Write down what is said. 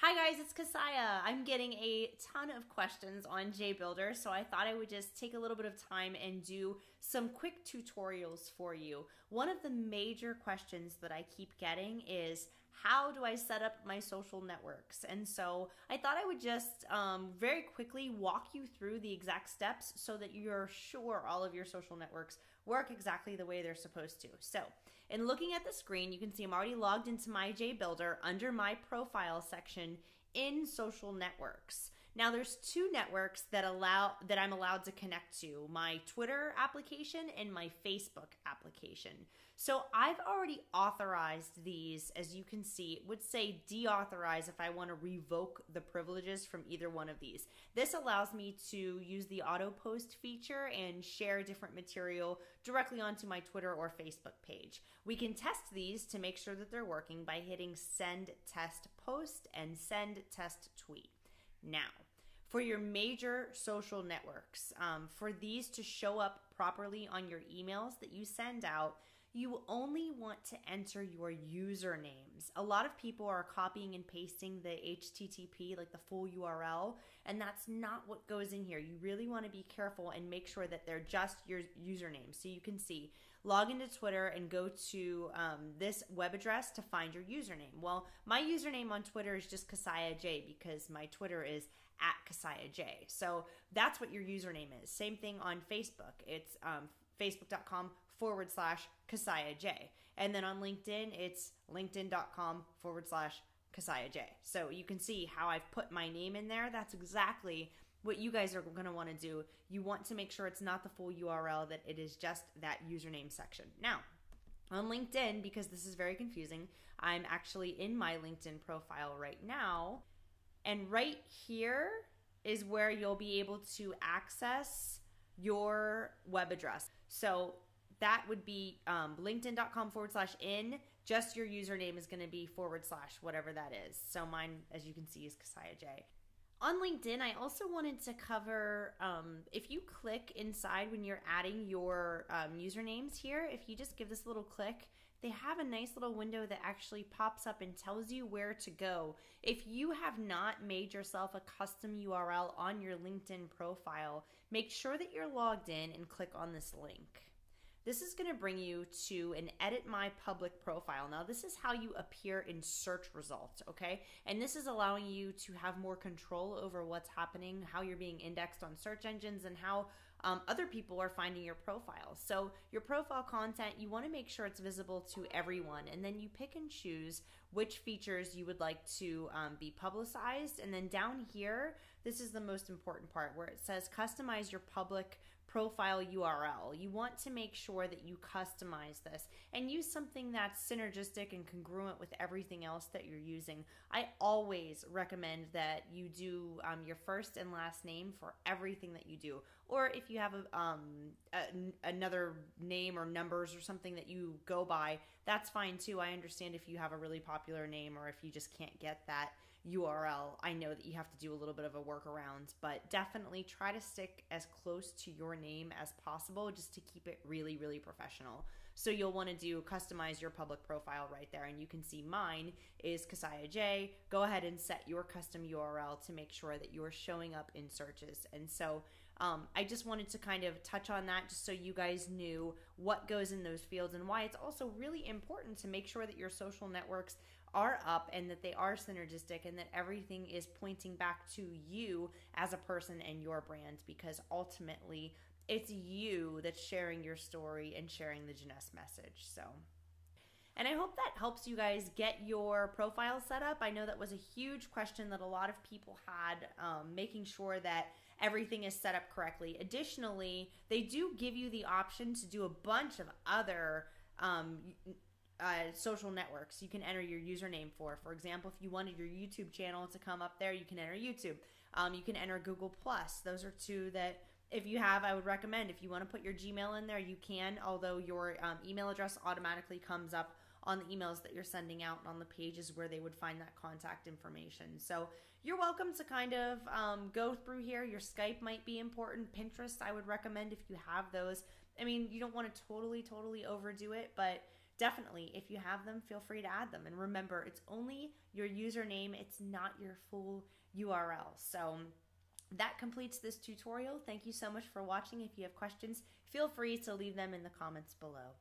Hi guys, it's Kasaya. I'm getting a ton of questions on Jbuilder, so I thought I would just take a little bit of time and do some quick tutorials for you. One of the major questions that I keep getting is, how do I set up my social networks? And so I thought I would just very quickly walk you through the exact steps so that you're sure all of your social networks work exactly the way they're supposed to. So in looking at the screen, you can see I'm already logged into my Jbuilder under my profile section in social networks. Now there's two networks that I'm allowed to connect to, my Twitter application and my Facebook application. So I've already authorized these. As you can see, it would say deauthorize if I want to revoke the privileges from either one of these. This allows me to use the auto post feature and share different material directly onto my Twitter or Facebook page. We can test these to make sure that they're working by hitting send test post and send test tweet. Now, for your major social networks, for these to show up properly on your emails that you send out, you only want to enter your usernames. A lot of people are copying and pasting the HTTP, like the full URL, and that's not what goes in here. You really want to be careful and make sure that they're just your usernames. So you can see, log into Twitter and go to this web address to find your username. Well, my username on Twitter is just Kasaya J because my Twitter is at Kasaya J. So that's what your username is. Same thing on Facebook. It's facebook.com/Kasaya J. And then on LinkedIn, it's linkedin.com/Kasaya J. So you can see how I've put my name in there. That's exactly what you guys are going to want to do. You want to make sure it's not the full URL, that it is just that username section. Now, on LinkedIn, because this is very confusing, I'm actually in my LinkedIn profile right now. And right here is where you'll be able to access your web address. So that would be linkedin.com/in. Just your username is going to be / whatever that is. So mine, as you can see, is Kasaya J. On LinkedIn, I also wanted to cover, if you click inside when you're adding your usernames here, if you just give this little click, they have a nice little window that actually pops up and tells you where to go. If you have not made yourself a custom URL on your LinkedIn profile, make sure that you're logged in and click on this link. This is going to bring you to an edit my public profile. Now, this is how you appear in search results, okay? And this is allowing you to have more control over what's happening, how you're being indexed on search engines, and how other people are finding your profile. So your profile content, you want to make sure it's visible to everyone, and then you pick and choose which features you would like to be publicized. And then down here, this is the most important part where it says customize your public profile URL. You want to make sure that you customize this and use something that's synergistic and congruent with everything else that you're using. I always recommend that you do your first and last name for everything that you do. Or if you have another name or numbers or something that you go by, that's fine too. I understand if you have a really popular name or if you just can't get that URL. I know that you have to do a little bit of a workaround, but definitely try to stick as close to your name as possible just to keep it really, really professional. So you'll want to do customize your public profile right there, and you can see mine is Kasaya J. Go ahead and set your custom URL to make sure that you're showing up in searches. And so I just wanted to kind of touch on that just so you guys knew what goes in those fields and why it's also really important to make sure that your social networks are up and that they are synergistic and that everything is pointing back to you as a person and your brand, because ultimately it's you that's sharing your story and sharing the Jeunesse message. So, and I hope that helps you guys get your profile set up. I know that was a huge question that a lot of people had, making sure that everything is set up correctly. Additionally, they do give you the option to do a bunch of other social networks you can enter your username for. For example, if you wanted your YouTube channel to come up there, you can enter YouTube. You can enter Google+. Those are two that if you have, I would recommend. If you want to put your Gmail in there, you can, although your email address automatically comes up on the emails that you're sending out and on the pages where they would find that contact information. So you're welcome to kind of go through here. Your Skype might be important. Pinterest, I would recommend if you have those. I mean, you don't want to totally overdo it, but definitely, if you have them, feel free to add them. And remember, it's only your username, it's not your full URL. So that completes this tutorial. Thank you so much for watching. If you have questions, feel free to leave them in the comments below.